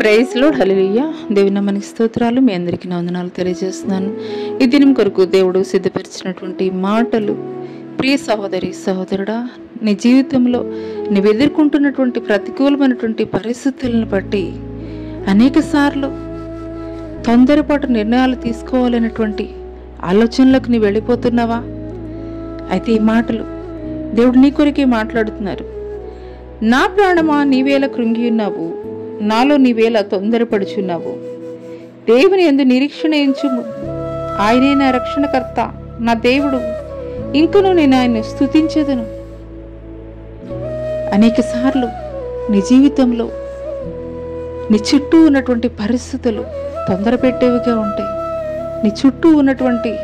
Praise lord, హల్లెలూయా. దేవుని నామానికి స్తోత్రాలు. మీ అందరికీ నా వందనాలు తెలియజేస్తున్నాను. ఈ దినం కొరకు దేవుడు సిద్ధపరిచినటువంటి మాటలు, ప్రియ సహోదరి సహోదరుడా, నీ జీవితంలో నువ్వు ఎదుర్కొంటున్నటువంటి ప్రతికూలమైనటువంటి పరిస్థితులను బట్టి అనేక సార్లు తొందరపాటు నిర్ణయాలు తీసుకోవాలనేటువంటి ఆలోచనలకు నీవు వెళ్ళిపోతున్నావా? అయితే ఈ మాటలు దేవుడు నీ కొరికే మాట్లాడుతున్నారు. నా ప్రాణమా, నీవేళ కృంగి ఉన్నావు, నాలో నీవేళ తొందరపడుచున్నావు. దేవుని యందు నిరీక్షణ ఎంచుము, ఆయనే నా రక్షణకర్త, నా దేవుడు, ఇంకనూ నేను ఆయన్ని స్తుతించెదను. అనేక సార్లు నీ జీవితంలో నీ చుట్టూ ఉన్నటువంటి పరిస్థితులు తొందర పెట్టేవిగా ఉంటాయి. నీ చుట్టూ ఉన్నటువంటి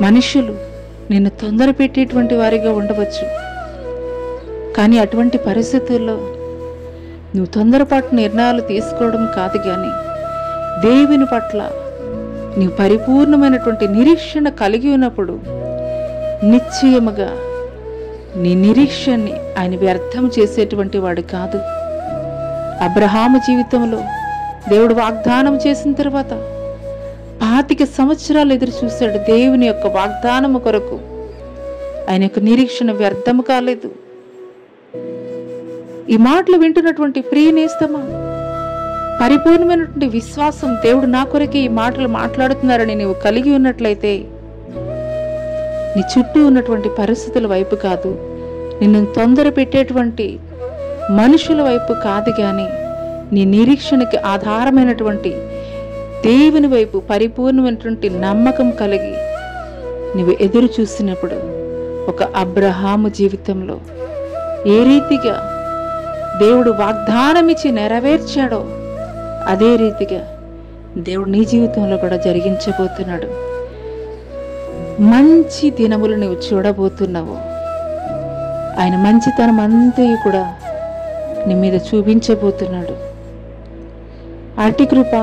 మనుషులు నిన్ను తొందర పెట్టేటువంటి వారిగా ఉండవచ్చు. కానీ అటువంటి పరిస్థితుల్లో నువ్వు తొందరపాటు నిర్ణయాలు తీసుకోవడం కాదు, కానీ దేవుని పట్ల నీవు పరిపూర్ణమైనటువంటి నిరీక్షణ కలిగి ఉన్నప్పుడు నిశ్చయముగా నీ నిరీక్షణని ఆయన వ్యర్థం చేసేటువంటి వాడు కాదు. అబ్రహాము జీవితంలో దేవుడు వాగ్దానం చేసిన తర్వాత 25 సంవత్సరాలు ఎదురు చూశాడు దేవుని యొక్క వాగ్దానము కొరకు. ఆయన యొక్క నిరీక్షణ వ్యర్థము కాలేదు. ఈ మాటలు వింటున్నటువంటి ప్రియ నేస్తమా, పరిపూర్ణమైనటువంటి విశ్వాసం, దేవుడు నా కొరకే ఈ మాటలు మాట్లాడుతున్నారని నీవు కలిగి ఉన్నట్లయితే నీ చుట్టూ ఉన్నటువంటి పరిస్థితుల వైపు కాదు, నిన్ను తొందర పెట్టేటువంటి మనుషుల వైపు కాదు, కానీ నీ నిరీక్షణకి ఆధారమైనటువంటి దేవుని వైపు పరిపూర్ణమైనటువంటి నమ్మకం కలిగి నువ్వు ఎదురు చూసినప్పుడు, ఒక అబ్రహాము జీవితంలో ఏ రీతిగా దేవుడు వాగ్దానం ఇచ్చి నెరవేర్చాడో అదే రీతిగా దేవుడు నీ జీవితంలో కూడా జరిగించబోతున్నాడు. మంచి దినములు నువ్వు చూడబోతున్నావు. ఆయన మంచితనం అంతయు కూడా నీ మీద చూపించబోతున్నాడు. అట్టి కృప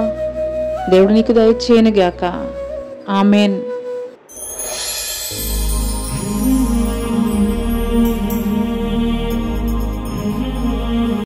దేవుడు నీకు దయచేయనుగాక. ఆమేన్.